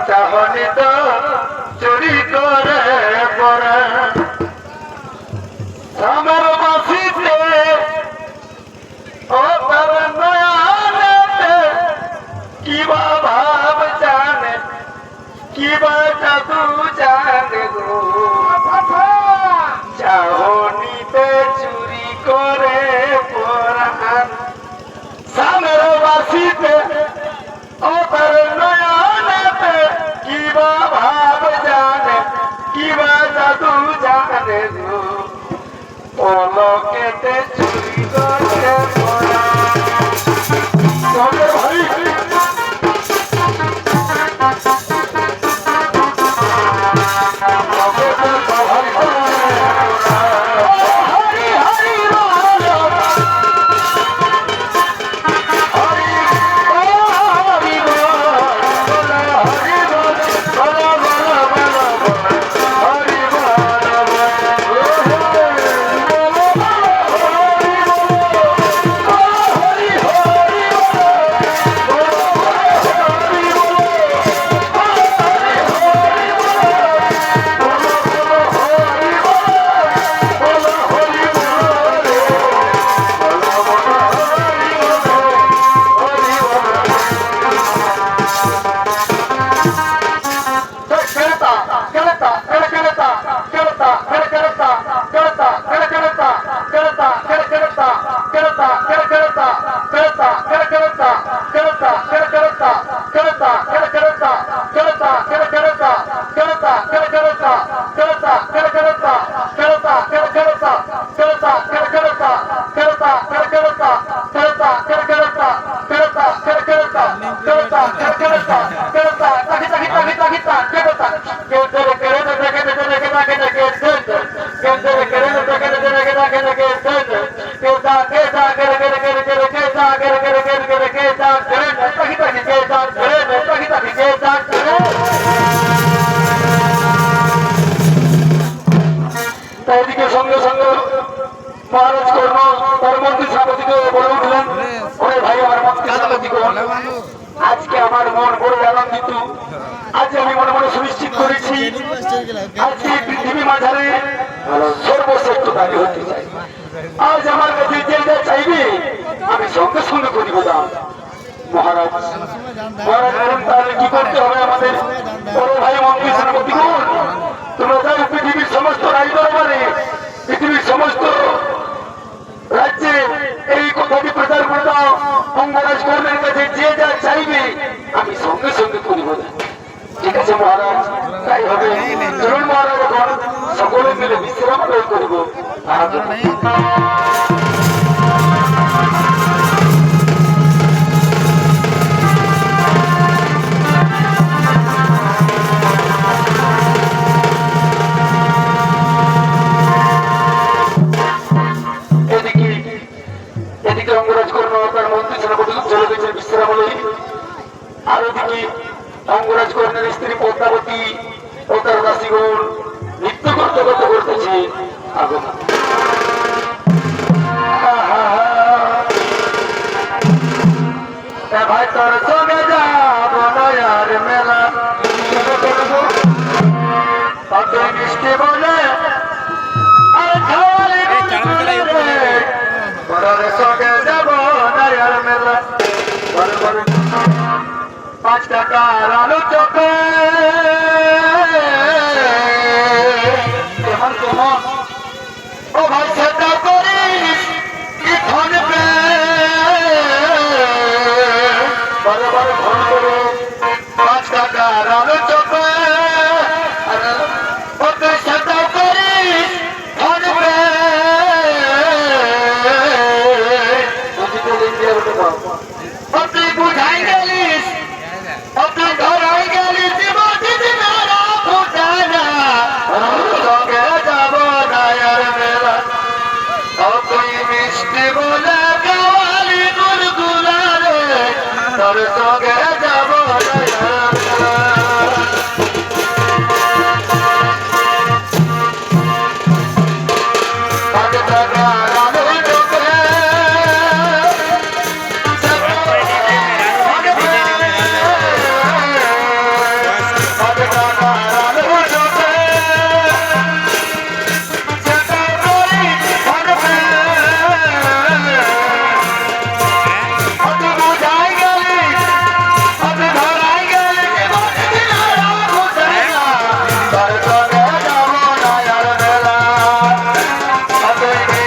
চাহনি তো চুরি করে পড়ে আমার বাসিতে ও তার নয়ানেতে কিবা ভাব জানে কিবা জাদু জানে গো চাহনিতে চুরি করে পড়ান সামের বাসিতে ও তার নয়ানেতে কিবা ভাব জানে কিবা জাদু জানে গো পলকেতে চুরি করে পড়ান ভাই Oh, আমার মন বড় আনন্দিত। আজ আমি মনে মনে সুনিশ্চিত করেছি আজকে পৃথিবী মাঝারে সর্বশ্রেষ্ঠ দাবি হতে চাই। আজ আমার কাছে যে যা চাইবে আমি সঙ্গে সঙ্গে করিব দান। মহারাজ মহারাজ তাহলে কি করতে হবে আমাদের বড় ভাই মন্ত্রী সেনাপতিগণ, তোমরা যাই পৃথিবীর সমস্ত রাজ দরবারে পৃথিবীর সমস্ত রাজ্যে এই কথাটি প্রচার করে দাও। অঙ্গরাজ কর্ণের কাছে যে যা চাইবে আমি সঙ্গে সঙ্গে করিব না। ঠিক আছে মহারাজ, তাই হবে। চলুন মহারাজ, এখন সকলে মিলে বিশ্রাম করিব। এদিকে অঙ্গরাজ কর্ণ আপনার মন্ত্রী সেনাপতি চলে গেছে বিশ্রামালয়, আর ওদিকে অঙ্গরাজ কর্ণের স্ত্রী পদ্মাবতী ও তার দাসীগণ নৃত্য করতে করতে করতেছে আগমন। ভাই তোর সঙ্গে যাব নয়ার মেলা, কত মিষ্টি বলে সঙ্গে যাব নয়ার মেলা। 5 টাকার আলু চপে কেমন কেমন ও ভাই সেটা করিস কি ফোন পে বড় বড় ফোন করে 5 টাকার আলু চপে ও তুই সেটা করিস ফোন পে ও তুই বুঝাই গেলিস अपने घर आई गली शिवाजी मेरा फुटाना सगे যাব নয়ার মেলা। তুই মিষ্টি বলে কাওয়ালি গুলগুলা রে তোর সঙ্গে যাব নয়ার মেলা। Bye.